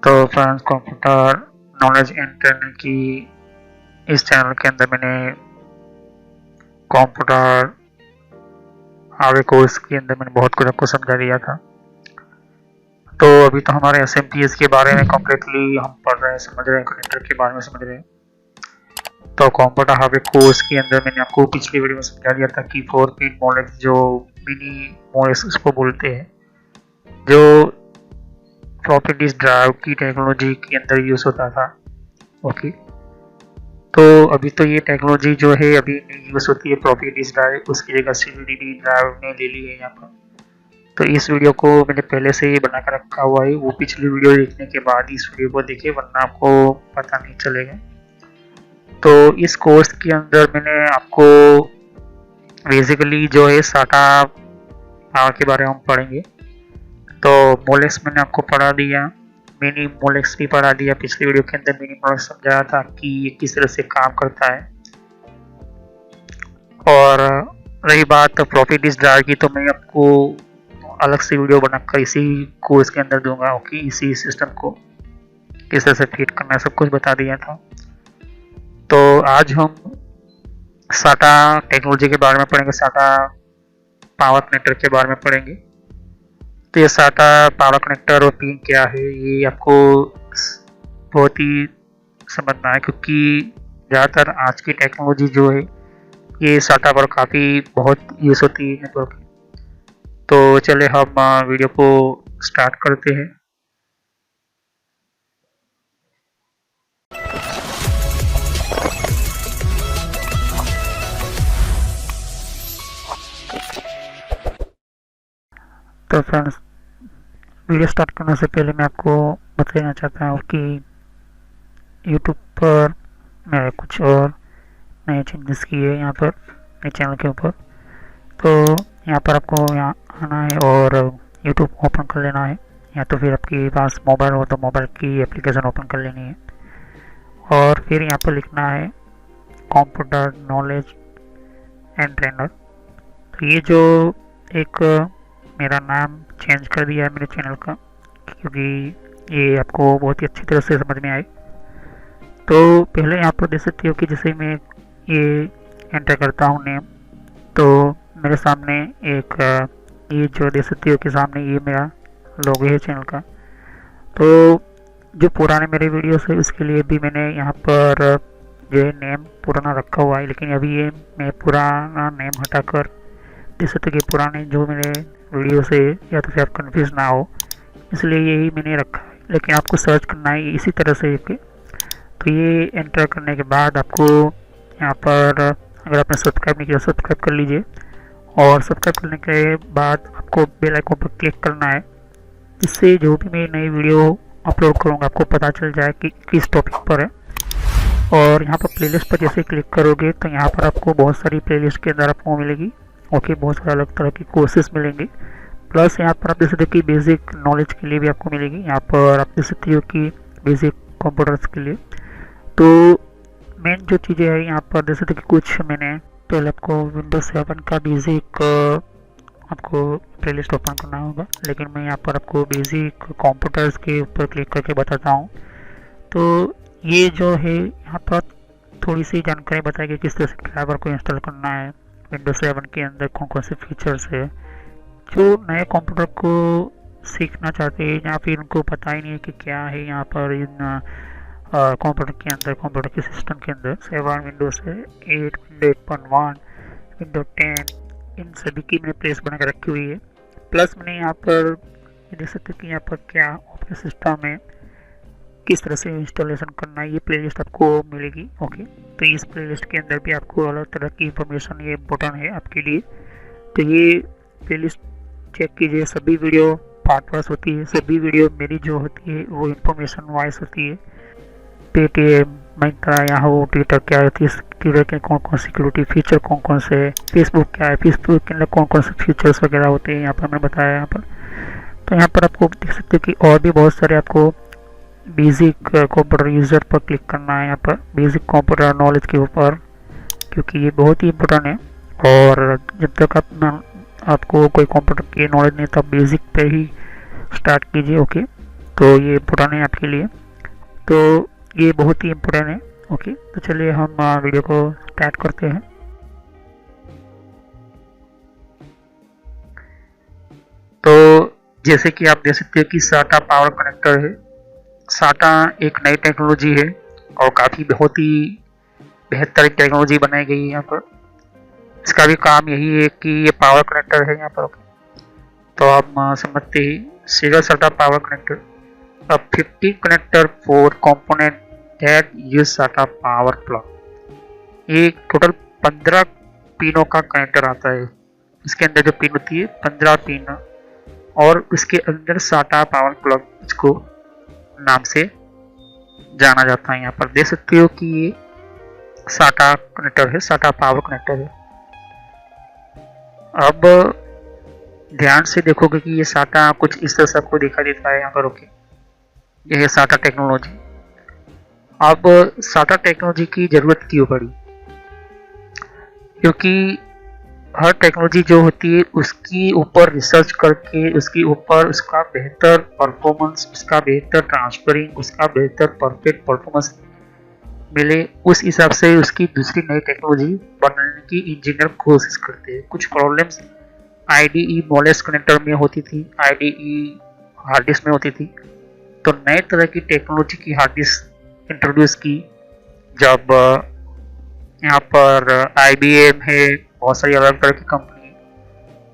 तो friends, computer knowledge and training की इस चैनल के अंदर मैंने कंप्यूटर आगे कोर्स के अंदर मैंने बहुत कुछ आपको समझा दिया था। तो अभी तो हमारे SMPS के बारे में कम्प्लीटली हम पढ़ रहे हैं, समझ रहे हैं, कनेक्टर के बारे में समझ रहे हैं। तो कंप्यूटर हार्डवेयर कोर्स के अंदर मैंने आपको पिछली वीडियो में समझा दिया था कि 4-पिन मॉडेम जो मिनी मॉडेम उसको बोलते हैं, जो फ्लॉपी डिस्क ड्राइव की टेक्नोलॉजी के अंदर यूज होता था। ओके, तो अभी तो ये टेक्नोलॉजी जो है अभी नहीं यूज होती है फ्लॉपी डिस्क ड्राइव, उसकी जगह CD ड्राइव ने ले ली है यहाँ पर। तो इस वीडियो को मैंने पहले से ही बना कर रखा हुआ है, वो पिछली वीडियो देखने के बाद इस वीडियो को देखे, वरना आपको पता नहीं चलेगा। तो इस कोर्स के अंदर मैंने आपको बेसिकली जो है SATA पावर के बारे में हम पढ़ेंगे। तो मोलेक्स मैंने आपको पढ़ा दिया, मिनी मोलेक्स भी पढ़ा दिया। पिछली वीडियो के अंदर मिनी मोलेक्स समझाया था कि ये किस तरह से काम करता है। और रही बात फ्लॉपी डिस्क ड्राइव की, तो मैं आपको अलग से वीडियो बनाकर इसी कोर्स के अंदर दूंगा। ओके, इसी सिस्टम को किस तरह से फिट करना है सब कुछ बता दिया था। तो आज हम SATA टेक्नोलॉजी के बारे में पढ़ेंगे, SATA पावर कनेक्टर के बारे में पढ़ेंगे। तो ये SATA पावर कनेक्टर और पिन क्या है ये आपको बहुत ही समझना है, क्योंकि ज़्यादातर आज की टेक्नोलॉजी जो है ये SATA पर काफ़ी बहुत यूज होती है नेटवर्क। तो चले हम वीडियो को स्टार्ट करते हैं। तो फ्रेंड्स, वीडियो स्टार्ट करने से पहले मैं आपको बताना चाहता हूँ कि YouTube पर मैंने कुछ और नए चेंजेस किए यहाँ पर मेरे चैनल के ऊपर। तो यहाँ पर आपको यहाँ आना है और YouTube ओपन कर लेना है, या तो फिर आपके पास मोबाइल हो तो मोबाइल की एप्लीकेशन ओपन कर लेनी है। और फिर यहाँ पर लिखना है कंप्यूटर नॉलेज एंड ट्रेनर। तो ये जो एक मेरा नाम चेंज कर दिया है मेरे चैनल का, क्योंकि ये आपको बहुत ही अच्छी तरह से समझ में आए। तो पहले यहाँ पर देख सकते हो कि जैसे मैं ये एंटर करता हूँ नेम, तो मेरे सामने एक ये जो देख सकते हो कि सामने ये मेरा लोगो है चैनल का। तो जो पुराने मेरे वीडियोस है उसके लिए भी मैंने यहाँ पर जो है नेम पुराना रखा हुआ है, लेकिन अभी ये मैं पुराना नेम हटाकर देख सकते हो कि पुराने जो मेरे वीडियो से, या तो फिर आप कन्फ्यूज ना हो इसलिए यही मैंने रखा है। लेकिन आपको सर्च करना है इसी तरह से। तो ये एंटर करने के बाद आपको यहाँ पर, अगर आपने सब्सक्राइब नहीं किया सब्सक्राइब कर लीजिए, और सब्सक्राइब करने के बाद आपको बेल आइकन पर क्लिक करना है, जिससे जो भी मैं नई वीडियो अपलोड करूँगा आपको पता चल जाए कि किस टॉपिक पर है। और यहाँ पर प्लेलिस्ट पर जैसे क्लिक करोगे तो यहाँ पर आपको बहुत सारी प्लेलिस्ट के अंदर आपको मिलेगी। ओके, बहुत सारे अलग तरह की कोर्सेज मिलेंगे। प्लस यहाँ पर आप देख सकते हो कि बेसिक नॉलेज के लिए भी आपको मिलेगी। यहाँ पर आप देख सकते हो कि बेसिक कंप्यूटर्स के लिए। तो मेन जो चीज़ें हैं यहाँ पर देख सकते हो कि कुछ मैंने पहले आपको Windows 7 का बेसिक आपको प्लेलिस्ट ओपन करना होगा, लेकिन मैं यहाँ पर आपको बेसिक कंप्यूटर्स के ऊपर क्लिक करके बताता हूँ। तो ये जो है यहाँ पर थोड़ी सी जानकारी बताएगी किस तरह से ड्राइवर को इंस्टॉल करना है, Windows 7 के अंदर कौन कौन से फीचर्स है। जो नए कंप्यूटर को सीखना चाहते हैं या फिर उनको पता ही नहीं है कि क्या है यहाँ पर इन कंप्यूटर के अंदर, कंप्यूटर के सिस्टम के अंदर 7 विंडोज है, 8 विंडो 8.1 विंडो 10, इन सभी की मैंने प्लेस बना कर रखी हुई है। प्लस मैंने यहाँ पर देख सकते हैं कि यहाँ पर क्या ऑपरेटिंग सिस्टम है, किस तरह से इंस्टॉलेशन करना है, ये प्लेलिस्ट आपको मिलेगी। ओके, तो इस प्लेलिस्ट के अंदर भी आपको अलग तरह की इंफॉर्मेशन, ये इम्पोर्टेंट है आपके लिए। तो ये प्लेलिस्ट चेक कीजिए, सभी वीडियो पार्ट वाइज होती है, सभी वीडियो मेरी जो होती है वो इंफॉर्मेशन वाइज होती है। पेटीएम, मिंत्रा, याहू, ट्विटर क्या होती है, ट्विटर के कौन कौन सिक्योरिटी फीचर कौन कौन से, फेसबुक क्या है, फेसबुक के अंदर कौन कौन से फीचर्स वगैरह होते हैं, यहाँ पर मैंने बताया यहाँ पर। तो यहाँ पर आपको देख सकते हो कि और भी बहुत सारे आपको बेसिक कंप्यूटर यूज़र पर क्लिक करना है, यहाँ पर बेसिक कंप्यूटर नॉलेज के ऊपर, क्योंकि ये बहुत ही इम्पोर्टेंट है। और जब तक आपको कोई कंप्यूटर की नॉलेज नहीं तो आप बेसिक पे ही स्टार्ट कीजिए। ओके, तो ये इम्पोर्टेंट है आपके लिए, तो ये बहुत ही इम्पोर्टेंट है। ओके, तो चलिए हम वीडियो को स्टार्ट करते हैं। तो जैसे कि आप देख सकते हो कि साटा पावर कनेक्टर है। साटा एक नई टेक्नोलॉजी है और काफ़ी बहुत ही बेहतर टेक्नोलॉजी बनाई गई है यहाँ पर। इसका भी काम यही है कि ये पावर कनेक्टर है यहाँ पर। तो आप समझते ही सिंगल साटा power connector, a 50 connector for component that use SATA power plug। ये टोटल 15 पिनों का कनेक्टर आता है। इसके अंदर जो पिन होती है 15 पिन, और उसके अंदर SATA पावर प्लग इसको नाम से जाना जाता है। यहाँ पर देख सकते हो कि ये SATA कनेक्टर है, SATA पावर कनेक्टर है। अब ध्यान से देखोगे कि ये SATA कुछ इस तरह से आपको दिखाई देता है यहाँ पर। ओके, यह है SATA टेक्नोलॉजी। अब SATA टेक्नोलॉजी की जरूरत क्यों पड़ी? क्योंकि हर टेक्नोलॉजी जो होती है उसकी ऊपर रिसर्च करके उसके ऊपर उसका बेहतर परफॉर्मेंस, उसका बेहतर ट्रांसफरिंग, उसका बेहतर परफेक्ट परफॉर्मेंस मिले, उस हिसाब से उसकी दूसरी नई टेक्नोलॉजी बनाने की इंजीनियर कोशिश करते हैं। कुछ प्रॉब्लम्स IDE मॉलेस कनेक्टर में होती थी, IDE हार्ड डिस्क में होती थी। तो नए तरह की टेक्नोलॉजी की हार्ड डिस्क इंट्रोड्यूस की। जब यहाँ पर IBM है, बहुत सारी अलग तरह की कंपनी,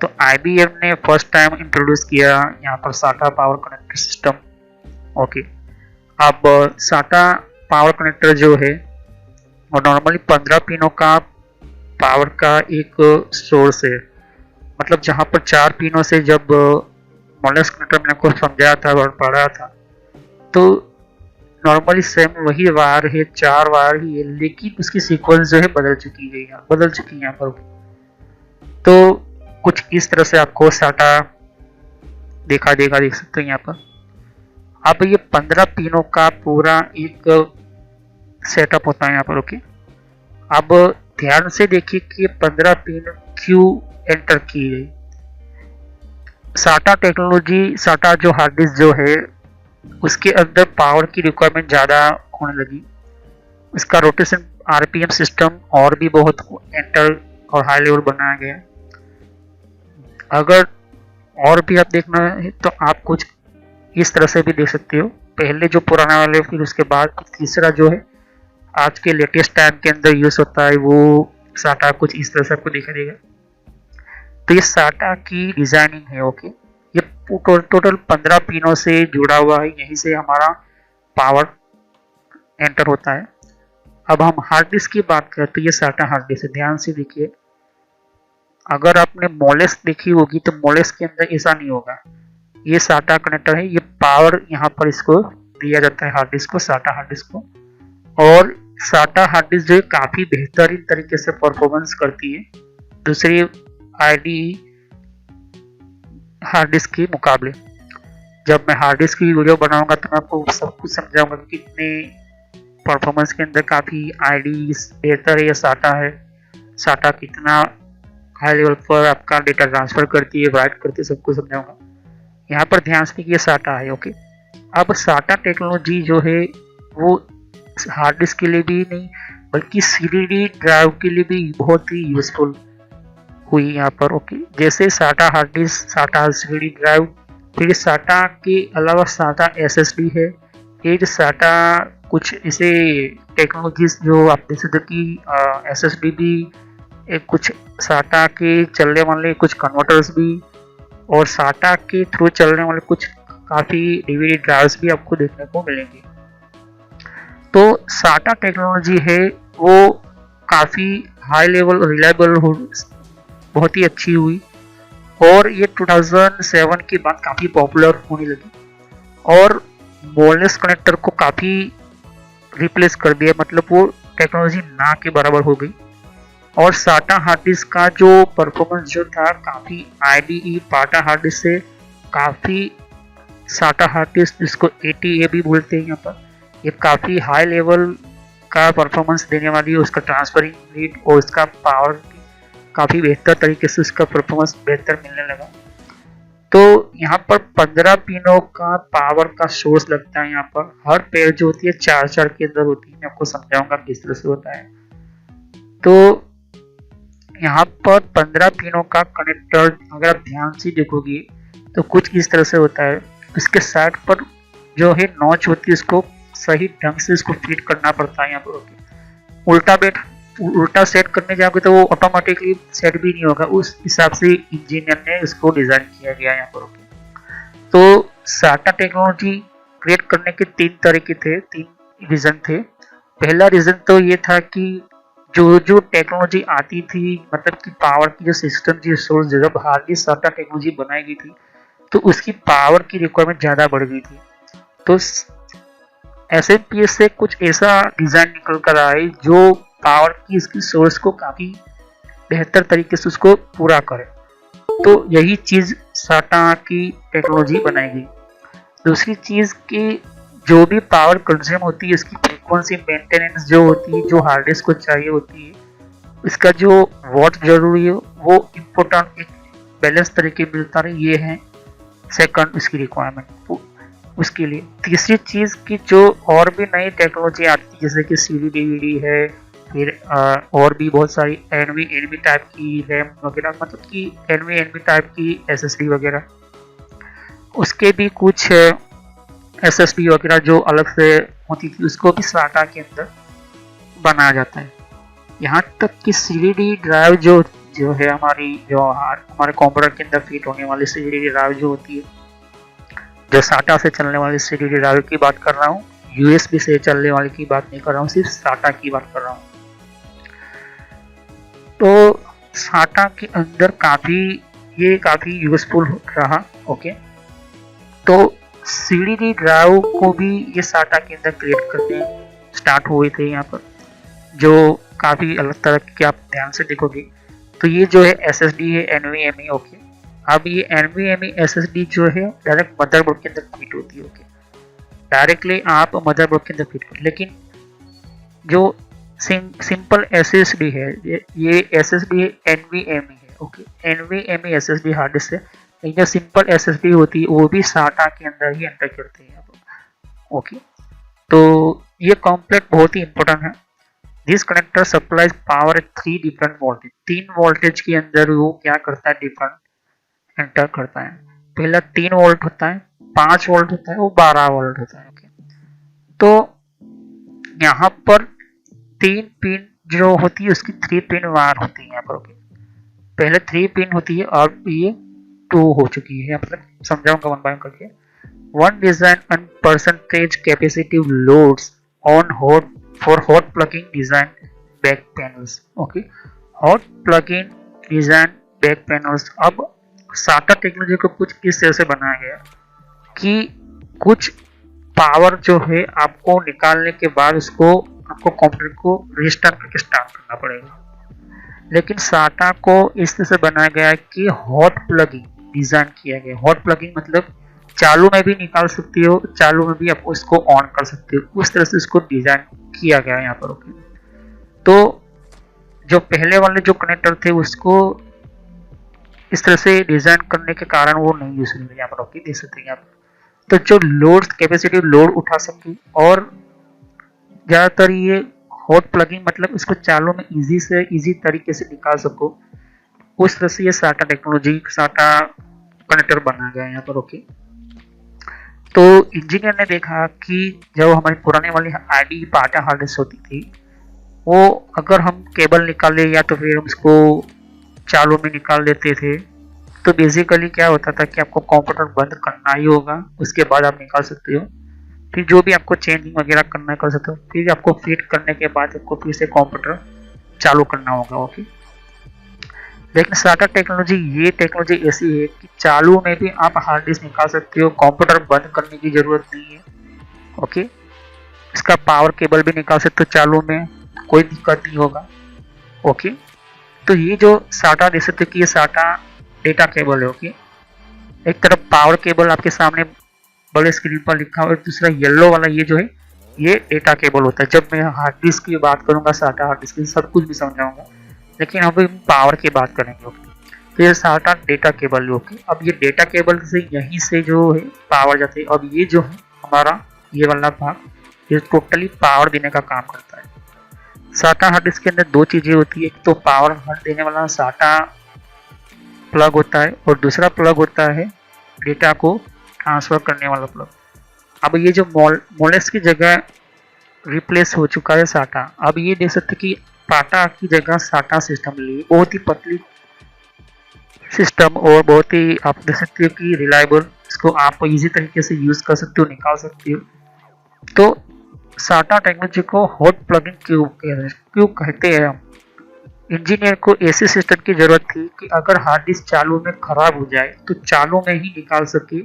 तो IBM ने फर्स्ट टाइम इंट्रोड्यूस किया यहाँ पर SATA power connector system. Okay, अब SATA पावर कनेक्टर जो है वो नॉर्मली 15 पिनों का पावर का एक सोर्स है। मतलब जहाँ पर 4 पिनों से जब मॉलेस कनेक्टर मैंने आपको समझाया था और पढ़ा था, तो नॉर्मली सेम वही वायर है, 4 वायर ही है, लेकिन उसकी सीक्वेंस जो है बदल चुकी है यहाँ पर। तो कुछ इस तरह से आपको SATA देख सकते हैं यहाँ पर। अब ये 15 पिनों का पूरा एक सेटअप होता है यहाँ पर। ओके, अब ध्यान से देखिए कि 15 पिन क्यों एंटर की गई। SATA टेक्नोलॉजी, SATA जो हार्ड डिस्क जो है उसके अंदर पावर की रिक्वायरमेंट ज़्यादा होने लगी। उसका रोटेशन RPM सिस्टम और भी बहुत एंटर और हाई लेवल बनाया गया। अगर और भी आप देखना है तो आप कुछ इस तरह से भी देख सकते हो। पहले जो पुराना वाले, फिर उसके बाद तीसरा जो है आज के लेटेस्ट टाइम के अंदर यूज होता है, वो SATA कुछ इस तरह से आपको दिखाई देगा। तो ये SATA की डिजाइनिंग है। ओके, ये टोटल 15 पिनों से जुड़ा हुआ है, यहीं से हमारा पावर एंटर होता है। अब हम हार्ड डिस्क की बात करें तो ये SATA हार्ड डिस्क है। ध्यान से देखिए, अगर आपने मॉलेस देखी होगी तो मॉलेस के अंदर ऐसा नहीं होगा। ये SATA कनेक्टर है, ये पावर यहाँ पर इसको दिया जाता है हार्ड डिस्क को, SATA हार्ड डिस्क को। और SATA हार्ड डिस्क जो है काफी बेहतरीन तरीके से परफॉर्मेंस करती है दूसरी IDE हार्ड डिस्क के मुकाबले। जब मैं हार्ड डिस्क की वीडियो बनाऊंगा तो मैं आपको सब कुछ समझाऊंगा कि कितने परफॉर्मेंस के अंदर काफ़ी IDE बेहतर है या SATA है, SATA कितना हाई लेवल पर आपका डेटा ट्रांसफर करती है, राइट करती है, सब कुछ समझाऊंगा। यहाँ पर ध्यान से कि ये SATA है। ओके, अब SATA टेक्नोलॉजी जो है वो हार्ड डिस्क के लिए भी नहीं बल्कि CD ड्राइव के लिए भी बहुत ही यूजफुल हुई यहाँ पर। ओके, जैसे SATA hard disk, SATA CD drive, फिर SATA के अलावा SATA SSD है। ये जो SATA कुछ ऐसे टेक्नोलॉजीज जो आप देख सकते हो कि SSD भी एक कुछ SATA के चलने वाले कुछ कन्वर्टर्स भी, और SATA के थ्रू चलने वाले कुछ काफ़ी DVD ड्राइव्स भी आपको देखने को मिलेंगे। तो SATA टेक्नोलॉजी है वो काफ़ी हाई लेवल रिलायबल बहुत ही अच्छी हुई, और ये 2007 के बाद काफ़ी पॉपुलर होने लगी और मॉलेस कनेक्टर को काफ़ी रिप्लेस कर दिया। मतलब वो टेक्नोलॉजी ना के बराबर हो गई। और SATA हार्ड डिस्क का जो परफॉर्मेंस जो था काफ़ी IDE पाटा हार्ड डिस्क से काफ़ी, SATA हार्ड डिस्क जिसको ATA भी बोलते हैं यहाँ पर, ये काफ़ी हाई लेवल का परफॉर्मेंस देने वाली है। उसका ट्रांसफरिंग रेट और उसका पावर काफ़ी बेहतर तरीके से उसका परफॉर्मेंस बेहतर मिलने लगा। तो यहाँ पर 15 पिनों का पावर का सोर्स लगता है। यहाँ पर हर पेड़ जो होती है 4 के अंदर होती है। मैं आपको समझाऊंगा किस तरह से होता है। तो यहाँ पर 15 पिनों का कनेक्टर अगर आप ध्यान से देखोगे तो कुछ इस तरह से होता है। उसके साइड पर जो है नॉच होती है, उसको सही ढंग से उसको फिट करना पड़ता है। यहाँ पर उल्टा सेट करने जाओगे तो वो ऑटोमेटिकली सेट भी नहीं होगा। उस हिसाब से इंजीनियर ने उसको डिजाइन किया गया यहाँ पर। तो साटा टेक्नोलॉजी क्रिएट करने के 3 तरीके थे, 3 रीजन थे। पहला रीजन तो ये था कि जो टेक्नोलॉजी आती थी, मतलब कि पावर की जो सिस्टम थी, सोर्स जब हार्डली साटा टेक्नोलॉजी बनाई गई थी तो उसकी पावर की रिक्वायरमेंट ज़्यादा बढ़ गई थी। तो एसएमपीएस से कुछ ऐसा डिज़ाइन निकल कर आए जो पावर की इसकी सोर्स को काफ़ी बेहतर तरीके से उसको पूरा करे। तो यही चीज़ साटा की टेक्नोलॉजी बनाई गई। दूसरी चीज़ की जो भी पावर कंज्यूम होती है, इसकी फ्रीक्वेंसी मेंटेनेंस जो होती है, जो हार्ड डिस्क को चाहिए होती है, इसका जो वॉट जरूरी है वो इम्पोर्टेंट एक बैलेंस तरीके मिलता रहे, ये है सेकंड इसकी रिक्वायरमेंट उसके लिए। तीसरी चीज़ की जो और भी नई टेक्नोलॉजी आती है जैसे कि सीडी डीवीडी है, फिर और भी बहुत सारी एनवी टाइप की रैम वगैरह, मतलब कि एनवी टाइप की एसएसडी वगैरह, उसके भी कुछ एसएसडी वगैरह जो अलग से होती थी उसको भी साटा के अंदर बनाया जाता है। यहाँ तक कि सीडी ड्राइव जो है हमारे कंप्यूटर के अंदर फिट होने वाली सीडी ड्राइव जो होती है, जो साटा से चलने वाली सीडी ड्राइव की बात कर रहा हूँ, यूएसबी से चलने वाली की बात नहीं कर रहा हूँ, सिर्फ साटा की बात कर रहा हूँ। तो साटा के अंदर काफ़ी यूजफुल रहा। ओके, तो सीडी ड्राइव को भी ये साटा के अंदर क्रिएट करने स्टार्ट हुए थे यहाँ पर, जो काफ़ी अलग तरह के, आप ध्यान से देखोगे तो ये जो है एसएसडी है एनवीएमई। ओके, अब ये एनवीएमई एसएसडी जो है डायरेक्ट मदरबोर्ड के अंदर फिट होती है। ओके, डायरेक्टली आप मदरबोर्ड के अंदर फिट कर, लेकिन जो सिंपल एसएसडी है ये एसएसडी एनवीएमई है। Okay, NVMe SSD hard disk है, लेकिन जो सिंपल एसएसडी होती है वो भी साटा के अंदर ही एंटर करते हैं। ओके, तो ये कॉम्प्लेक्ट बहुत ही इंपॉर्टेंट है। This connector supplies power at 3 different voltage. 3 voltage के अंदर वो क्या करता है, डिफरेंट एंटर करता है। पहला 3 वोल्ट होता है, 5 वोल्ट होता है, वो 12 वोल्ट होता है। ओके, तो यहाँ पर 3 पिन जो होती है उसकी 3 पिन वायर होती है यहाँ पर। ओके, पहले 3 पिन होती है और ये 2 हो चुकी है, मतलब समझाऊंगा वन बाय वन करके। One design and percentage capacitive loads on hot for hot plug-in design back panels. Okay, hot plug-in design back panels. अब साटा टेक्नोलॉजी को कुछ इस तरह से बनाया गया कि कुछ पावर जो है आपको निकालने के बाद उसको आपको कंप्यूटर को रिस्टार्ट करके स्टार्ट करना पड़ेगा, लेकिन साटा को इस तरह से बनाया गया कि हॉट प्लग-इन डिजाइन किया गया। हॉट प्लग-इन मतलब चालू में भी निकाल सकते हो, चालू में भी आप उसको ऑन कर सकते हो, उस तरह से इसको डिजाइन किया गया यहाँ पर। ओके, तो जो पहले वाले जो कनेक्टर थे उसको इस तरह से डिजाइन करने के कारण वो नहीं यूज हुए यहाँ पर। ओके, देख सकते हैं यहाँ पर। तो जो लोड कैपेसिटिव लोड उठा सके, और ज़्यादातर ये हॉट प्लगिंग मतलब इसको चालू में इजी तरीके से निकाल सको, उस तरह से ये साटा टेक्नोलॉजी साटा कनेक्टर बना गया यहाँ पर। ओके, तो इंजीनियर ने देखा कि जब हमारी पुराने वाली आईडी पाटा हार्ड डिस्क होती थी, वो अगर हम केबल निकाले या तो फिर हम इसको चालू में निकाल देते थे, तो बेसिकली क्या होता था कि आपको कंप्यूटर बंद करना ही होगा, उसके बाद आप निकाल सकते हो। फिर जो भी आपको चेंजिंग वगैरह करना कर सकते हो, फिर आपको फिट करने के बाद आपको फिर से कंप्यूटर चालू करना होगा। ओके, लेकिन साटा टेक्नोलॉजी ये टेक्नोलॉजी ऐसी है कि चालू में भी आप हार्ड डिस्क निकाल सकते हो, कंप्यूटर बंद करने की जरूरत नहीं है। ओके, इसका पावर केबल भी निकाल सकते हो चालू में, कोई दिक्कत नहीं होगा। ओके, तो ये जो साटा देख सकते हो कि ये साटा डेटा केबल है। ओके, एक तरफ पावर केबल आपके सामने बड़े स्क्रीन पर लिखा हुआ है, दूसरा येलो वाला ये जो है ये डेटा केबल होता है। जब मैं हार्ड डिस्क की बात करूंगा, साटा हार्ड डिस्क की सब कुछ भी समझाऊंगा, लेकिन अभी हम पावर की बात करेंगे। ओके, फिर SATA डेटा केबल। ओके, अब ये डेटा केबल से यहीं से जो है पावर जाती है। अब ये जो है हमारा ये वाला भाग, ये टोटली पावर देने का काम करता है। SATA हार्ड डिस्क के अंदर दो चीजें होती है, एक तो पावर देने वाला SATA प्लग होता है और दूसरा प्लग होता है डेटा को ट्रांसफर करने वाला प्लग। अब ये जो मोलेस की जगह रिप्लेस हो चुका है SATA। अब ये देख सकते कि पाटा की जगह SATA सिस्टम ली, बहुत ही पतली सिस्टम और बहुत ही आप देख सकते हो कि रिलायबल, इसको आप इजी तरीके से यूज कर सकते हो, निकाल सकते हो। तो SATA टेक्नोलॉजी को हॉट प्लगिंग क्यों कहते हैं हम? इंजीनियर को ऐसे सिस्टम की जरूरत थी कि अगर हार्ड डिस्क चालू में खराब हो जाए तो चालू में ही निकाल सके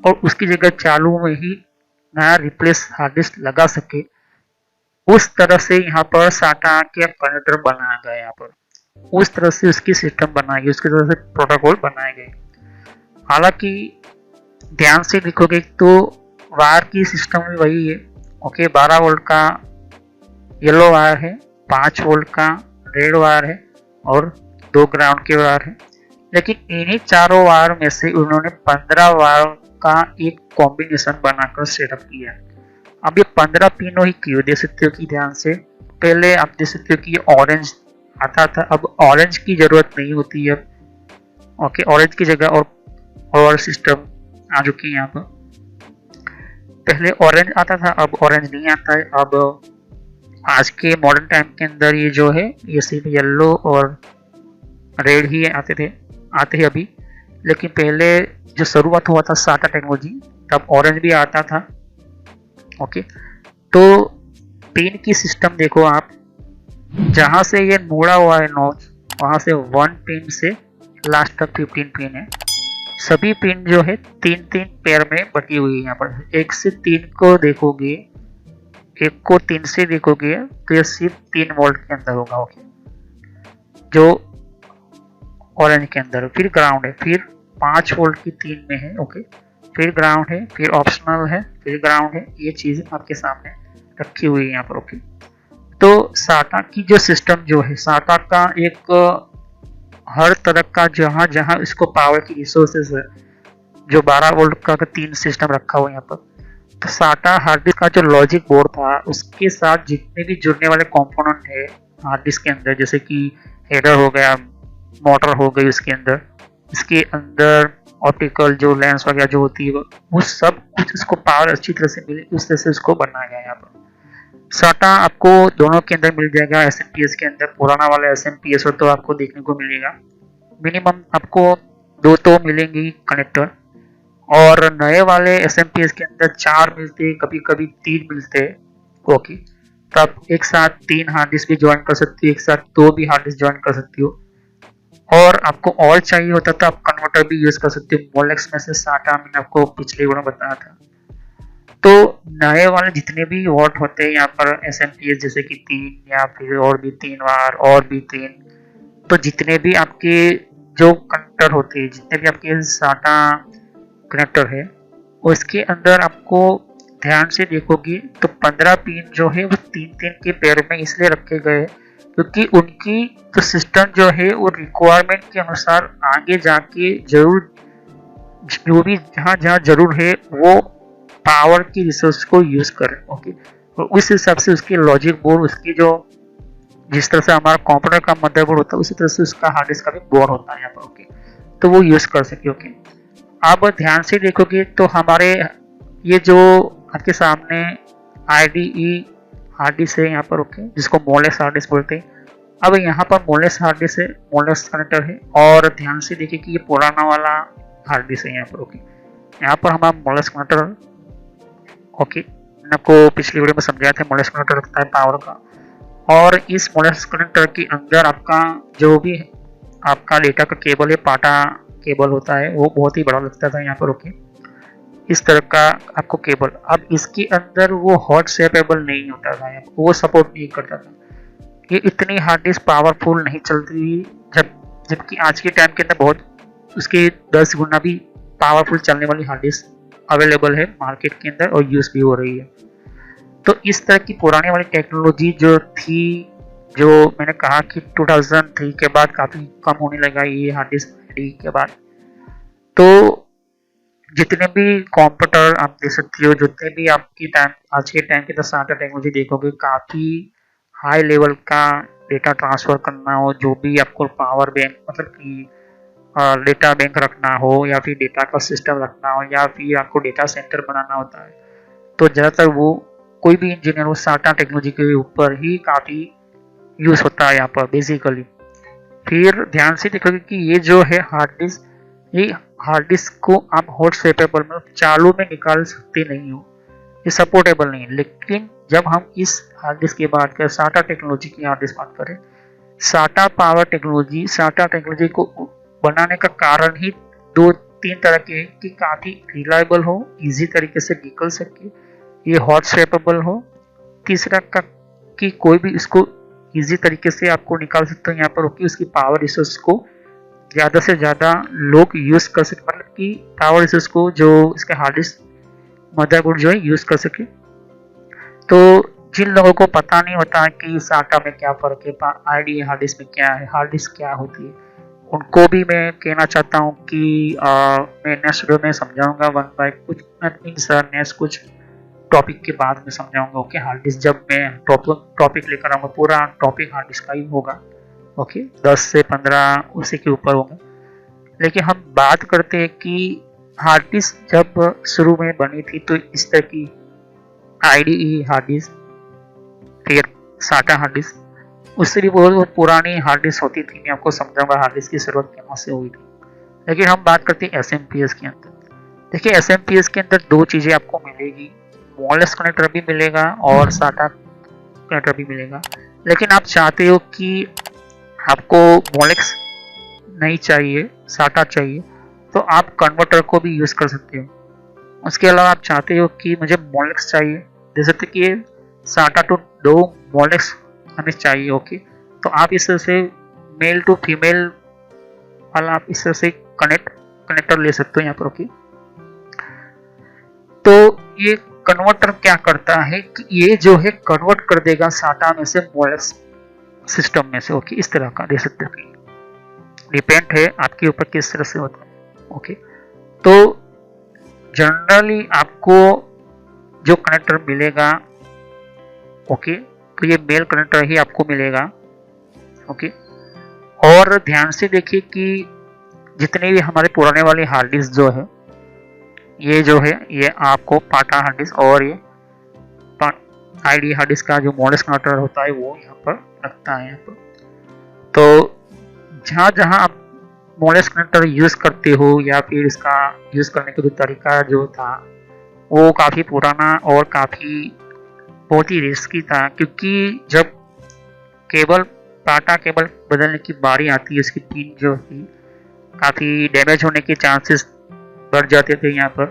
और उसकी जगह चालू में ही नया रिप्लेस हार्ड डिस्क लगा सके। उस तरह से यहाँ पर SATA के कनेक्टर बनाया गया, यहाँ पर उस तरह से उसकी सिस्टम बनाई गई, उसकी तरह से प्रोटोकॉल बनाए गए। हालांकि ध्यान से देखोगे तो वायर की सिस्टम भी वही है। ओके, 12 वोल्ट का येलो वायर है, 5 वोल्ट का रेड वायर है और 2 ग्राउंड के वायर है। लेकिन इन्हीं चारों वायर में से उन्होंने 15 वायर का एक कॉम्बिनेशन बनाकर सेटअप किया। अब ये 15 पिनों ही क्यों, देख सकते हो कि ध्यान से। पहले आप देख सकते हो कि ये ऑरेंज आता था, अब ऑरेंज की जरूरत नहीं होती है। ओके, ऑरेंज की जगह और सिस्टम आ चुकी है यहाँ पर। पहले ऑरेंज आता था, अब ऑरेंज नहीं आता है। अब आज के मॉडर्न टाइम के अंदर ये जो है ये सिर्फ येलो और रेड ही आते हैं अभी। लेकिन पहले जो शुरुआत हुआ था SATA टेक्नोलॉजी, तब ऑरेंज भी आता था। ओके, तो पिन की सिस्टम देखो आप, जहां से ये मुड़ा हुआ है नॉच, वहां से 1 पिन से लास्ट तक 15 पिन है। सभी पिन जो है 3-3 पेयर में बटी हुई है। यहाँ पर 1 से 3 को देखोगे, 1 को 3 से देखोगे तो ये सिर्फ 3 वोल्ट के अंदर होगा। ओके, जो ऑरेंज के अंदर, फिर ग्राउंड है, फिर 5 वोल्ट की 3 में है। ओके, फिर ग्राउंड है, फिर ऑप्शनल है, फिर ग्राउंड है। ये चीज आपके सामने रखी हुई है यहाँ पर। ओके, तो SATA की जो सिस्टम जो है, SATA का एक हर तरह का जहां जहां इसको पावर की रिसोर्सेज है, जो 12 वोल्ट का 3 सिस्टम रखा हुआ है यहाँ पर। तो SATA हार्ड डिस्क का जो लॉजिक बोर्ड था, उसके साथ जितने भी जुड़ने वाले कंपोनेंट है हार्ड डिस्क के अंदर, जैसे कि हेडर हो गया, मोटर हो गई उसके अंदर, इसके अंदर ऑप्टिकल जो लेंस वगैरह जो होती है, वो सब कुछ इसको पावर अच्छी तरह से मिले, उस तरह से उसको बनाया गया यहाँ पर। SATA आपको दोनों के अंदर मिल जाएगा। SMPS के अंदर पुराना वाला SMPS हो तो आपको देखने को मिलेगा, मिनिमम आपको 2 तो मिलेंगी कनेक्टर, और नए वाले SMPS के अंदर 4 मिलते, कभी कभी 3 मिलते। ओके, तो आप एक साथ 3 हार्ड डिस्क भी ज्वाइन कर सकती हो, एक साथ 2 भी हार्ड डिस्क ज्वाइन कर सकती हो। और आपको और चाहिए होता तो आप कन्वर्टर भी यूज कर सकते हो। मोलेक्स में से SATA मैंने आपको पिछले वीडियो में बताया था। तो नए वाले जितने भी वॉट होते हैं यहाँ पर SMPS, जैसे कि 3 या फिर और भी 3 वार और भी 3, तो जितने भी आपके जो कनेक्टर होते हैं, जितने भी आपके SATA कनेक्टर है, उसके अंदर आपको ध्यान से देखोगे तो 15 पिन जो है वो 3-3 के पेयर में इसलिए रखे गए क्योंकि उनकी जो सिस्टम जो है वो रिक्वायरमेंट के अनुसार आगे जाके जरूर जो भी जहाँ जहाँ जरूर है वो पावर की रिसोर्स को यूज करें। ओके, तो उस हिसाब से उसकी लॉजिक बोर्ड, उसकी जो जिस तरह से हमारा कंप्यूटर का मदरबोर्ड होता है उसी तरह से उसका हार्ड डिस्क का भी बोर्ड होता है यहाँ पर। ओके, तो वो यूज कर सके। ओके, आप ध्यान से देखोगे तो हमारे ये जो आपके सामने IDE हार्ड डिस्क है यहाँ पर। ओके, जिसको मोलेस हार्ड डिस्क बोलते हैं। अब यहाँ पर मोलेस हार्ड डिस्क है, मोलेस कनेक्टर है, और ध्यान से देखिए कि ये पुराना वाला हार्ड डिस्क है यहाँ पर। ओके, यहाँ पर हमारा मोलेस कनेक्टर। ओके, मैंने आपको पिछली वीडियो में समझाया था मोलेस कनेक्टर रखता है पावर का, और इस मोलेस कनेक्टर के अंदर आपका जो भी आपका डेटा का केबल है, पाटा केबल होता है, वो बहुत ही बड़ा लगता था यहाँ पर। ओके, इस तरह का आपको केबल। अब इसके अंदर वो हॉट स्वैपेबल नहीं होता था, वो सपोर्ट नहीं करता था। ये इतनी हार्ड डिस्क पावरफुल नहीं चलती, जबकि आज के टाइम के अंदर बहुत उसके 10 गुना भी पावरफुल चलने वाली हार्ड डिस्क अवेलेबल है मार्केट के अंदर और यूज भी हो रही है। तो इस तरह की पुरानी वाली टेक्नोलॉजी जो थी जो मैंने कहा कि 2003 के बाद काफ़ी कम होने लगा ये हार्ड डिस्क के बाद। तो जितने भी कंप्यूटर आप देख सकते हो, जितने भी आपकी टाइम आज के टाइम की तो साटा टेक्नोलॉजी देखोगे, काफ़ी हाई लेवल का डेटा ट्रांसफ़र करना हो, जो भी आपको पावर बैंक मतलब कि डेटा बैंक रखना हो, या फिर डेटा का सिस्टम रखना हो, या फिर आपको डेटा सेंटर बनाना होता है, तो ज़्यादातर वो कोई भी इंजीनियर वो साटा टेक्नोलॉजी के ऊपर ही काफ़ी यूज़ होता है यहाँ पर बेसिकली। फिर ध्यान से देखोगे कि ये जो है हार्ड डिस्क, ये हार्ड डिस्क को आप हॉट स्वेपेबल में चालू में निकाल सकते नहीं हो, ये सपोर्टेबल नहीं है। लेकिन जब हम इस हार्ड डिस्क की बात करें, साटा टेक्नोलॉजी की हार्ड डिस्क बात करें, साटा पावर टेक्नोलॉजी, साटा टेक्नोलॉजी को बनाने का कारण ही दो तीन तरह के हैं कि काफ़ी रिलायबल हो, इजी तरीके से निकल सके, ये हॉट स्वेपेबल हो, तीसरा का कि कोई भी इसको इजी तरीके से आपको निकाल सकते हो यहाँ पर, कि उसकी पावर रिसोर्स को ज़्यादा से ज़्यादा लोग यूज़ कर सके, मतलब कि पावर रिसोर्स को जो इसके हार्ड डिस्क मदरबोर्ड जो है यूज़ कर सके। तो जिन लोगों को पता नहीं होता है कि साटा में क्या फ़र्क है, आईडी हार्ड डिस्क में क्या है, हार्ड डिस्क क्या होती है, उनको भी मैं कहना चाहता हूँ कि मैं नेक्स्ट वीडियो में समझाऊंगा वन बाय कुछ नेक्स्ट कुछ टॉपिक के बाद में समझाऊंगा। ओके, हार्ड डिस्क जब मैं टॉपिक लेकर आऊँगा, पूरा टॉपिक हार्ड डिस्क का ही होगा। ओके, 10 से 15 उसी के ऊपर होगा। लेकिन हम बात करते हैं कि हार्ड डिस्क जब शुरू में बनी थी तो इस तरह की आईडीई हार्ड डिस्क, फिर साटा हार्ड डिस्क, उससे भी बहुत पुरानी हार्ड डिस्क होती थी। मैं आपको समझाऊंगा हार्ड डिस्क की शुरुआत कहाँ से हुई थी। लेकिन हम बात करते हैं एसएमपीएस के अंदर। देखिए, एसएमपीएस के अंदर दो चीज़ें आपको मिलेगी, वायरलेस कनेक्टर भी मिलेगा और साटा कनेक्टर भी मिलेगा। लेकिन आप चाहते हो कि आपको मोलेक्स नहीं चाहिए, साटा चाहिए, तो आप कन्वर्टर को भी यूज़ कर सकते हो। उसके अलावा आप चाहते हो कि मुझे मोलेक्स चाहिए, दे सकते कि साटा टू दो मोलेक्स हमें चाहिए। ओके, तो आप इस तरह से मेल टू फीमेल वाला आप इस तरह से कनेक्टर ले सकते हो यहाँ पर। ओके, तो ये कन्वर्टर क्या करता है कि ये जो है कन्वर्ट कर देगा साटा में से मोलेक्स सिस्टम में से। ओके, इस तरह का दे सकते हो, डिपेंड है आपके ऊपर किस तरह से होता है। ओके, तो जनरली आपको जो कनेक्टर मिलेगा, ओके, तो ये मेल कनेक्टर ही आपको मिलेगा। ओके, और ध्यान से देखिए कि जितने भी हमारे पुराने वाले हार्ड डिस्क जो है, ये जो है ये आपको पाटा हार्ड डिस्क और ये आईडी हार्ड डिस्क का जो मॉडल्स कनेक्टर होता है वो यहाँ पर लगता है यहाँ पर। तो जहाँ जहाँ आप मॉडल्स कनेक्टर यूज़ करते हो या फिर इसका यूज़ करने का जो तरीका जो था वो काफ़ी पुराना और काफ़ी बहुत ही रिस्की था, क्योंकि जब केबल टाटा केबल बदलने की बारी आती है, उसकी पिन जो थी काफ़ी डैमेज होने के चांसेस बढ़ जाते थे यहाँ पर,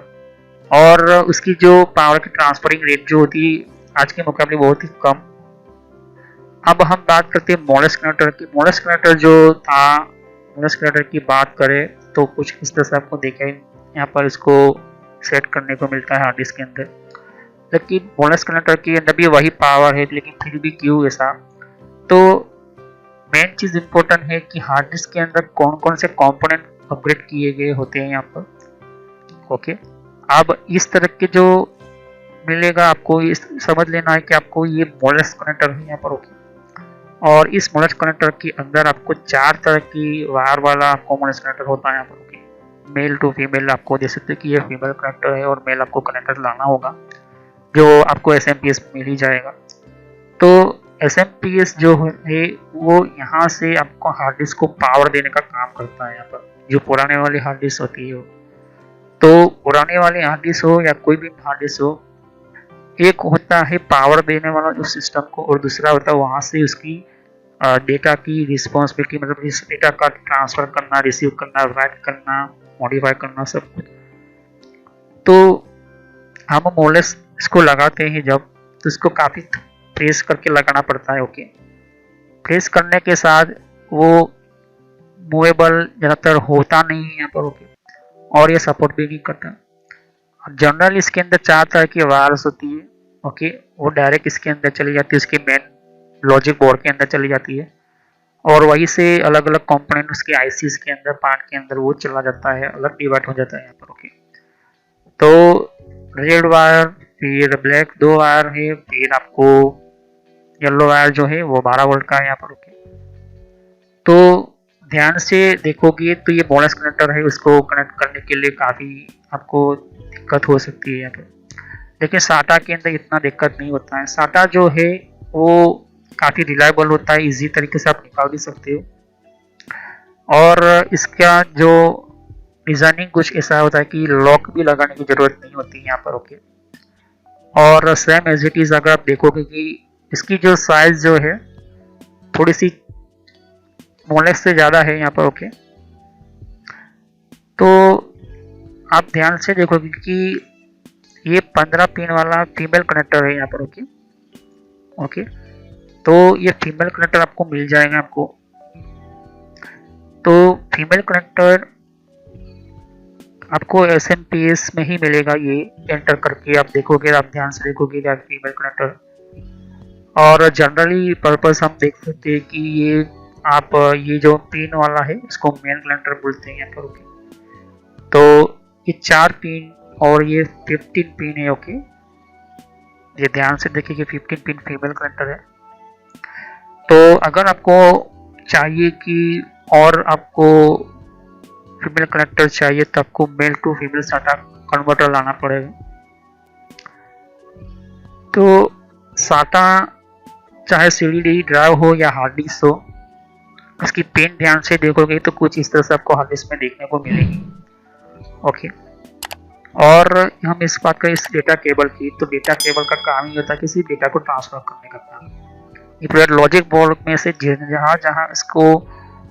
और उसकी जो पावर की ट्रांसफरिंग रेट जो होती आज के मुकाबले बहुत ही कम। अब हम बात करते हैं मॉडल्स कनेक्टर की। मॉडल्स कनेक्टर जो था, मॉडल्स कनेक्टर की बात करें तो कुछ इस तरह से आपको देखें, यहाँ पर इसको सेट करने को मिलता है हार्ड डिस्क के अंदर। लेकिन मॉडल्स कनेक्टर के अंदर भी वही पावर है, लेकिन फिर भी क्यों ऐसा? तो मेन चीज़ इम्पोर्टेंट है कि हार्ड डिस्क के अंदर कौन कौन से कंपोनेंट अपग्रेड किए गए होते हैं यहाँ पर। ओके, अब इस तरह के जो मिलेगा आपको ये समझ लेना है कि आपको ये मॉडल्स कनेक्टर है यहाँ पर। ओके, और इस मॉडल्स कनेक्टर के अंदर आपको 4 तरह की वायर वाला आपको मॉडल्स कनेक्टर होता है यहाँ पर। ओके, मेल टू फीमेल आपको दे सकते हैं कि ये फीमेल कनेक्टर है, और मेल आपको कनेक्टर लाना होगा जो आपको एसएमपीएस मिल ही जाएगा। तो एसएमपीएस जो है वो यहाँ से आपको हार्ड डिस्क को पावर देने का काम करता है यहाँ पर, जो पुराने वाली हार्ड डिस्क होती है। तो पुराने वाले हार्ड डिस्क हो या कोई भी हार्ड डिस्क हो, एक होता है पावर देने वाला जो सिस्टम को, और दूसरा होता है वहाँ से उसकी डेटा की रिस्पॉन्सिबिलिटी, मतलब इस डेटा का ट्रांसफर करना, रिसीव करना, राइट करना, मॉडिफाई करना, सब कुछ। तो हम मोलेस इसको लगाते हैं जब, तो इसको काफ़ी प्रेस करके लगाना पड़ता है। ओके, प्रेस करने के साथ वो मूवेबल ज़्यादातर होता नहीं है यहाँ पर। ओके, और ये सपोर्ट भी नहीं करता। जनरल इसके अंदर 4 तरह की वायर्स होती है। ओके, वो डायरेक्ट इसके अंदर चली जाती है उसके मेन लॉजिक बोर्ड के अंदर चली जाती है और वहीं से अलग अलग कंपोनेंट उसके आईसीस के अंदर पार्ट के अंदर वो चला जाता है, अलग डिवाइड हो जाता है यहाँ पर। ओके, तो रेड वायर फिर ब्लैक 2 वायर है, फिर आपको येलो वायर जो है वो 12 वोल्ट का है यहाँ पर। ओके, तो ध्यान से देखोगे तो ये बोनस कनेक्टर है, उसको कनेक्ट करने के लिए काफ़ी आपको दिक्कत हो सकती है यहाँ पर, लेकिन साटा के अंदर इतना दिक्कत नहीं होता है। साटा जो है वो काफ़ी रिलायबल होता है, इजी तरीके से आप निकाल भी सकते हो और इसका जो डिज़ाइनिंग कुछ ऐसा होता है कि लॉक भी लगाने की ज़रूरत नहीं होती है यहाँ पर। ओके, और सेम एज इट इज़ अगर आप देखोगे कि इसकी जो साइज़ जो है थोड़ी सी मोलेक्स से ज़्यादा है यहाँ पर। ओके, तो आप ध्यान से देखोगे कि ये 15 पिन वाला फीमेल कनेक्टर है यहाँ पर। ओके ओके, तो ये फीमेल कनेक्टर आपको मिल जाएगा आपको। तो फीमेल कनेक्टर आपको SMPS में ही मिलेगा, ये एंटर करके आप देखोगे, आप ध्यान से देखोगे क्या फीमेल कनेक्टर। और जनरली पर्पस हम देख सकते हैं कि ये आप ये जो पिन वाला है इसको मेन कनेक्टर बोलते हैं यहाँ पर। ओके, तो ये 4 पिन और ये 15 पिन है। ओके, ये ध्यान से देखिए कि 15 पिन फीमेल कनेक्टर है। तो अगर आपको चाहिए कि और आपको फीमेल कनेक्टर चाहिए तो आपको मेल टू फीमेल साटा कन्वर्टर लाना पड़ेगा। तो साटा चाहे CD ड्राइव हो या हार्ड डिस्क हो, उसकी पिन ध्यान से देखोगे तो कुछ इस तरह से आपको हार्ड डिस्क में देखने को मिलेगी। ओके, और हम इस बात करें इस डेटा केबल की, तो डेटा केबल का काम ही होता है किसी डेटा को ट्रांसफर करने का काम। ये पूरा लॉजिक बोर्ड में से जहाँ जहाँ इसको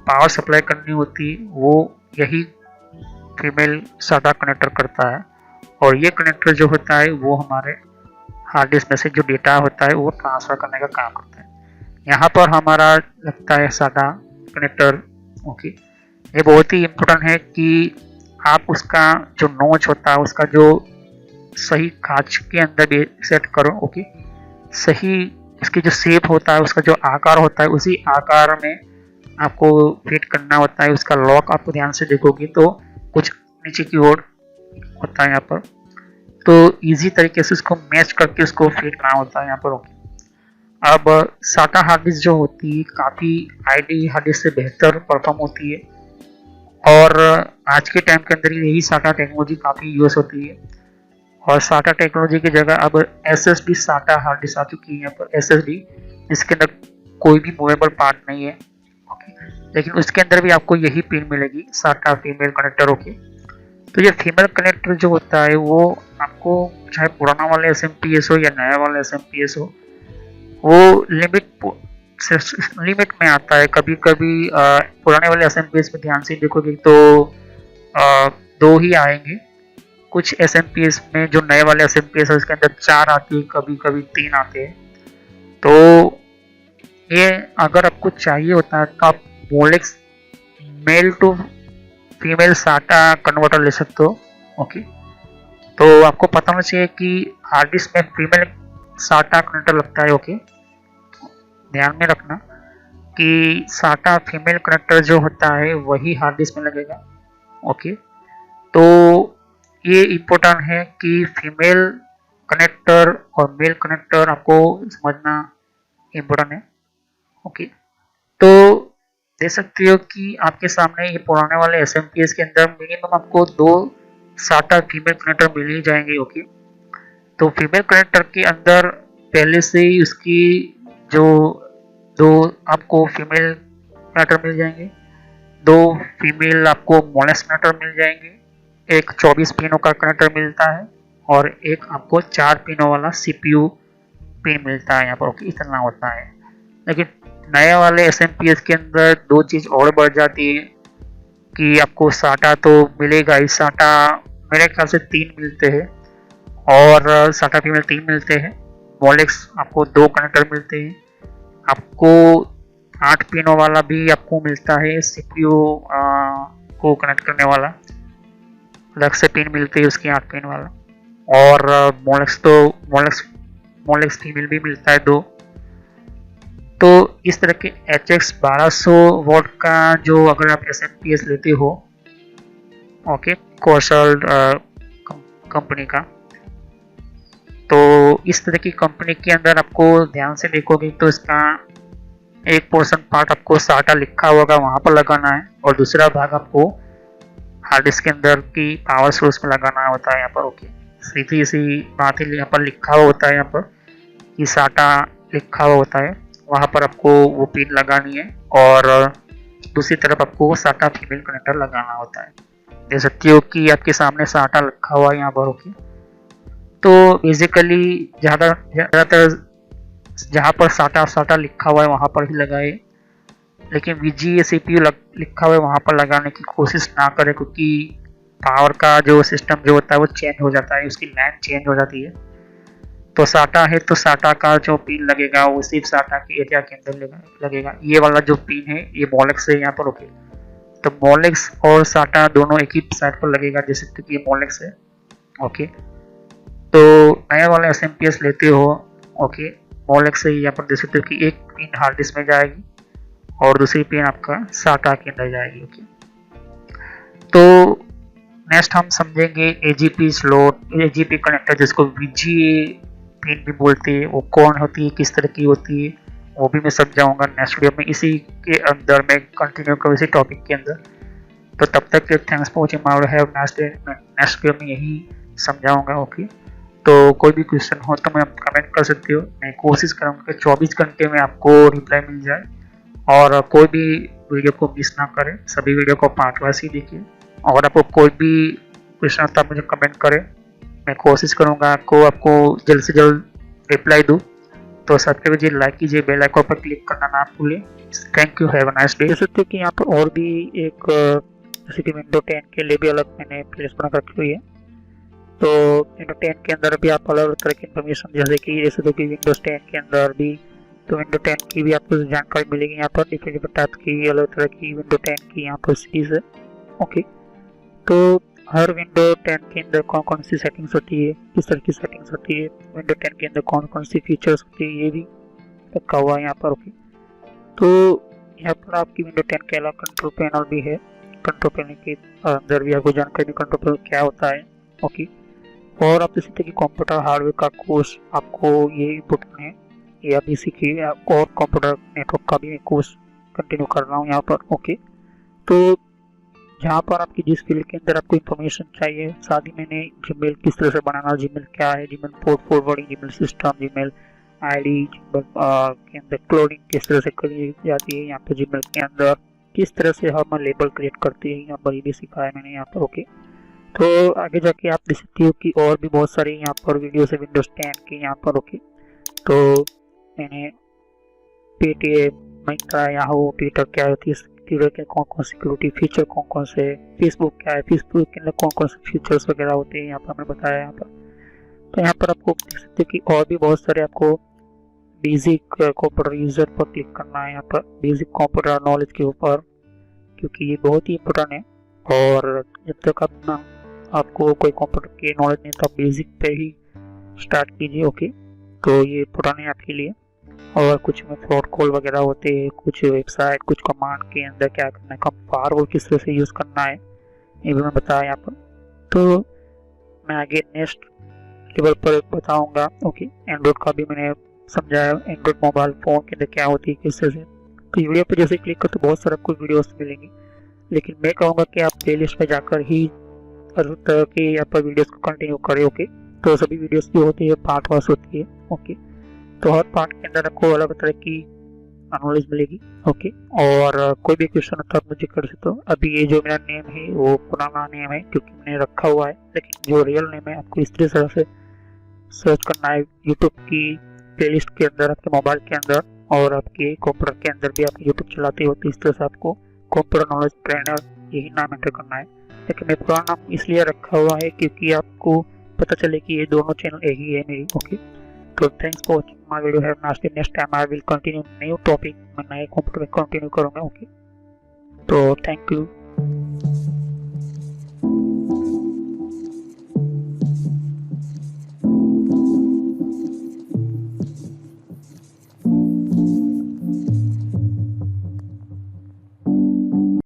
पावर सप्लाई करनी होती है वो यही फीमेल साटा कनेक्टर करता है, और ये कनेक्टर जो होता है वो हमारे हार्ड डिस्क में से जो डेटा होता है वो ट्रांसफर करने का काम करता है। यहाँ पर हमारा लगता है साटा कनेक्टर। ओके, ये बहुत ही इम्पोर्टेंट है कि आप उसका जो नोच होता है उसका जो सही कांच के अंदर भी सेट करो। ओके, सही इसकी जो शेप होता है, उसका जो आकार होता है, उसी आकार में आपको फिट करना होता है। उसका लॉक आप ध्यान से देखोगे तो कुछ नीचे की ओर होता है यहाँ पर, तो इजी तरीके से उसको मैच करके उसको फिट करना होता है यहाँ पर। ओके, अब साटा हार्ड डिस्क जो होती है काफ़ी ID हार्ड डिस्क से बेहतर परफॉर्म होती है, और आज के टाइम के अंदर यही साटा टेक्नोलॉजी काफ़ी यूज़ होती है। और साटा टेक्नोलॉजी की जगह अब SSD साटा हार्ड डिस्क आ चुकी है यहाँ पर। SSD इसके अंदर कोई भी मूवेबल पार्ट नहीं है। ओके, लेकिन उसके अंदर भी आपको यही पिन मिलेगी, साटा फीमेल कनेक्टर। ओके, तो ये फीमेल कनेक्टर जो होता है वो आपको चाहे पुराना वाले SMPS हो या नया वाला SMPS हो, वो लिमिट में आता है। कभी कभी पुराने वाले SMPS में ध्यान से देखोगे तो 2 ही आएंगे, कुछ SMPS में जो नए वाले SMPS है उसके अंदर 4 आती है, कभी कभी 3 आते हैं। तो ये अगर आपको चाहिए होता है तो आप मोलेक्स मेल टू फीमेल साटा कन्वर्टर ले सकते हो। ओके, तो आपको पता होना चाहिए कि हार्ड डिस्क में फीमेल साटा कनेक्टर लगता है। ओके, ध्यान में रखना कि साटा फीमेल कनेक्टर जो होता है वही हार्ड डिस्क में लगेगा। ओके, तो ये इम्पोर्टेंट है कि फीमेल कनेक्टर और मेल कनेक्टर आपको समझना इम्पोर्टेंट है। ओके, तो देख सकते हो कि आपके सामने ये पुराने वाले SMPS के अंदर मिनिमम आपको 2 साटा फीमेल कनेक्टर मिल ही जाएंगे। ओके, तो फीमेल कनेक्टर के अंदर पहले से ही उसकी जो 2 आपको फीमेल कनेक्टर मिल जाएंगे, 2 फीमेल आपको मोलेक्स कनेक्टर मिल जाएंगे, एक 24 पिनों का कनेक्टर मिलता है, और एक आपको 4 पिनों वाला CPU पिन मिलता है यहाँ पर। ओके, इतना होता है। लेकिन नए वाले SMPS के अंदर 2 चीज़ और बढ़ जाती है कि आपको साटा तो मिलेगा ही, साटा मेरे ख्याल से 3 मिलते हैं, और साटा फीमेल 3 मिलते हैं, मोलेक्स आपको 2 कनेक्टर मिलते हैं, आपको 8 पिनों वाला भी आपको मिलता है, CPU को कनेक्ट करने वाला अलग से पिन मिलती है उसकी 8 पिन वाला, और मोलेक्स फीमेल भी मिलता है 2। तो इस तरह के HX 1200 वॉट का जो अगर आप SMPS लेते हो, ओके, कौशल कंपनी का, तो इस तरह की कंपनी के अंदर आपको ध्यान से देखोगे तो इसका एक पोर्शन पार्ट आपको SATA लिखा होगा वहां पर लगाना है, और दूसरा भाग आपको हार्ड डिस्क के अंदर की पावर सोर्स में लगाना होता है यहाँ पर। ओके, सीधी सी बात ही यहाँ पर लिखा हुआ होता है, यहाँ पर कि SATA लिखा हुआ होता है, वहां पर आपको वो पिन लगानी है, और दूसरी तरफ आपको SATA फीमेल कनेक्टर लगाना होता है। देख सकते हो कि आपके सामने SATA लिखा हुआ है यहाँ पर। ओके, तो बेसिकली ज़्यादातर जहाँ पर SATA लिखा हुआ है वहाँ पर ही लगाए, लेकिन VGA CPU लिखा हुआ है वहाँ पर लगाने की कोशिश ना करें, क्योंकि पावर का जो सिस्टम जो होता है वो चेंज हो जाता है, उसकी लाइन चेंज हो जाती है। तो SATA है तो SATA का जो पिन लगेगा वो सिर्फ SATA के एरिया के अंदर लगेगा। ये वाला जो पिन है ये मोलेक्स है यहाँ पर। ओके, तो मोलेक्स और SATA दोनों एक ही साइड पर लगेगा, जैसे कि ये मोलेक्स है। ओके, तो नया वाला SMPS लेते हो, ओके, मोलेक्स से यहाँ पर देख सकते हो कि एक पिन हार्ड डिस्क में जाएगी और दूसरी पिन आपका SATA के अंदर जाएगी। ओके, तो नेक्स्ट हम समझेंगे AGP स्लॉट, AGP कनेक्टर जिसको VGA पिन भी बोलते हैं, वो कौन होती है, किस तरह की होती है, वो भी मैं समझाऊंगा नेक्स्ट वीडियो में। इसी के अंदर मैं कंटिन्यू करूँ इसी टॉपिक के अंदर। तो तब तक के thanks for watching my video, next video में यही समझाऊंगा। ओके, तो कोई भी क्वेश्चन हो तो मैं कमेंट कर सकते हो, मैं कोशिश करूँगा कि 24 घंटे में आपको रिप्लाई मिल जाए, और कोई भी वीडियो को मिस ना करें, सभी वीडियो को पार्ट वाइज ही देखिए। और आपको कोई भी क्वेश्चन आता है मुझे कमेंट करें, मैं कोशिश करूँगा आपको जल्द से जल्द रिप्लाई दूँ। तो सब्सक्राइब कीजिए, लाइक कीजिए, बेल आइकन पर क्लिक करना ना भूलें। Thank you, have a nice day. देख सकते हो कि यहाँ पर और भी एक जैसे कि विंडो 10 के लिए भी अलग मैंने प्लेलिस्ट बना रखी हुई है। तो विंडो 10 के अंदर भी आप अलग अलग तरह की इन्फॉर्मेशन, जैसे कि विंडोज 10 के अंदर भी, तो विंडो 10 की भी आपको जानकारी मिलेगी यहाँ पर। डिफरेंट टाइप की अलग तरह की विंडो 10 की यहाँ पर सीरीज है। ओके, तो हर विंडो 10 के अंदर कौन कौन सी सेटिंग्स होती है, किस तरह की सेटिंग्स होती है, विंडो 10 के अंदर कौन कौन सी फीचर्स होती है, ये भी रखा हुआ है यहाँ पर। ओके, तो यहाँ पर आपकी विंडो 10 के अलावा कंट्रोल पैनल भी है। कंट्रोल पैनल के अंदर भी आपको जानकारी कंट्रोल पैनल क्या होता है। ओके, और आप इसी तरह की कंप्यूटर हार्डवेयर का कोर्स आपको ये बटन है, ये आप इसी की और कंप्यूटर नेटवर्क का भी कोर्स कंटिन्यू कर रहा हूँ यहाँ पर। ओके, तो जहाँ पर आपकी जिस फील्ड के अंदर आपको इन्फॉर्मेशन चाहिए, साथ ही मैंने जीमेल किस तरह से बनाना, जीमेल क्या है, Gmail port forwarding, Gmail system, Gmail ID के अंदर क्लोनिंग किस तरह से करी जाती है, यहाँ पर जीमेल के अंदर किस तरह से हम लेबल क्रिएट करते हैं, यहाँ पर ये भी सिखाया मैंने यहाँ पर। ओके, तो आगे जाके आप देख सकते हो कि और भी बहुत सारे यहाँ पर वीडियो है विंडोज 10 के यहाँ पर। ओके, तो मैंने पेटीएम, मिंत्रा, याहू, ट्विटर क्या होती है, ट्विटर के कौन कौन सिक्योरिटी फीचर कौन कौन से, फेसबुक क्या है, फेसबुक के अंदर कौन कौन से फीचर्स वगैरह होते हैं यहाँ पर हमने बताया यहाँ पर। तो यहाँ पर आपको देख सकते हो कि और भी बहुत सारे आपको बेसिक कंप्यूटर यूजर पर क्लिक करना है यहाँ पर, बेसिक कंप्यूटर नॉलेज के ऊपर, क्योंकि ये बहुत ही इम्पोर्टेंट है। और जब तक आपको कोई कंप्यूटर की नॉलेज नहीं तो आप बेसिक पे ही स्टार्ट कीजिए। ओके, तो ये इम्पोर्टेंट है आपके लिए। और कुछ में फ्रॉड कॉल वगैरह होते हैं, कुछ वेबसाइट, कुछ कमांड के अंदर क्या करना है, कम फायरवॉल किस तरह से यूज़ करना है, ये भी मैं बताया यहाँ पर। तो मैं आगे नेक्स्ट लेवल पर बताऊंगा। ओके, एंड्रॉइड का भी मैंने समझाया, एंड्रॉइड मोबाइल फ़ोन के अंदर क्या होती है, किस तरह से। तो वीडियो पर जैसे क्लिक कर तो बहुत सारे आपको वीडियोस मिलेंगी, लेकिन मैं कहूँगा कि आप प्लेलिस्ट में जाकर ही हर तरह के यहाँ पर वीडियोस को कंटिन्यू करें। ओके, तो सभी वीडियोस जो होती है पार्ट वाइज होती है। ओके, तो हर पार्ट के अंदर आपको अलग तरह की नॉलेज मिलेगी। ओके, और कोई भी क्वेश्चन होता है आप मुझे कर सकते हो। अभी ये जो मेरा नेम है वो पुराना नेम है क्योंकि मैंने रखा हुआ है, लेकिन जो रियल नेम है आपको इस तरह से सर्च करना है यूट्यूब की प्लेलिस्ट के अंदर, आपके मोबाइल के अंदर, और आपके कंप्यूटर के अंदर भी आप यूट्यूब चलाते हो तो इस तरह से आपको कंप्यूटर नॉलेज ट्रेनर यही नाम एंटर करना है। लेकिन मैं पुराना नाम इसलिए रखा हुआ है क्योंकि आपको पता चले कि ये दोनों चैनल यही है मेरी। ओके, तो thanks for watching my video, have nice day. Next time I will continue new topic, मैं नए कंप्यूटर में कंटिन्यू करूँगा। ओके, तो थैंक यू।